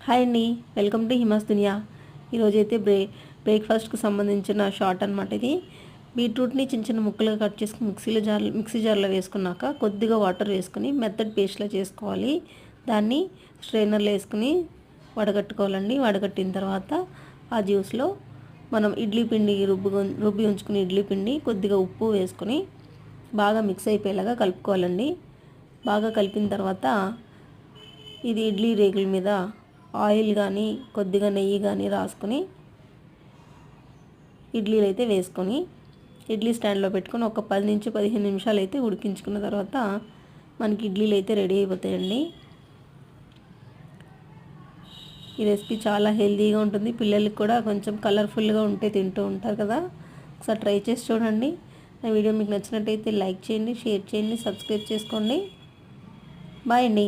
Hi అండి, welcome to Hima's దునియా. ఈరోజైతే బ్రేక్ఫాస్ట్కి సంబంధించిన షార్ట్ అనమాట ఇది. బీట్రూట్ని చిన్న చిన్న ముక్కలుగా కట్ చేసుకుని మిక్సీ జార్లో వేసుకున్నాక కొద్దిగా వాటర్ వేసుకుని మెత్తటి పేస్ట్లా చేసుకోవాలి. దాన్ని స్ట్రైనర్లో వేసుకుని వడగట్టుకోవాలండి. వడగట్టిన తర్వాత ఆ జ్యూస్లో మనం ఇడ్లీ పిండి రుబ్బి ఉంచుకుని ఇడ్లీ పిండి కొద్దిగా ఉప్పు వేసుకొని బాగా మిక్స్ అయిపోయేలాగా కలుపుకోవాలండి. బాగా కలిపిన తర్వాత ఇది ఇడ్లీ రేకుల మీద ఆయిల్ కానీ కొద్దిగా నెయ్యి కానీ రాసుకొని ఇడ్లీలు అయితే వేసుకొని ఇడ్లీ స్టాండ్లో పెట్టుకొని ఒక 10 నుంచి 15 నిమిషాలు అయితే ఉడికించుకున్న తర్వాత మనకి ఇడ్లీలు అయితే రెడీ అయిపోతాయండి. ఈ రెసిపీ చాలా హెల్తీగా ఉంటుంది. పిల్లలకి కూడా కొంచెం కలర్ఫుల్గా ఉంటే తింటూ ఉంటారు కదా. ఒకసారి ట్రై చేసి చూడండి. నా వీడియో మీకు నచ్చినట్టయితే లైక్ చేయండి, షేర్ చేయండి, సబ్స్క్రైబ్ చేసుకోండి. బాయ్ అండి.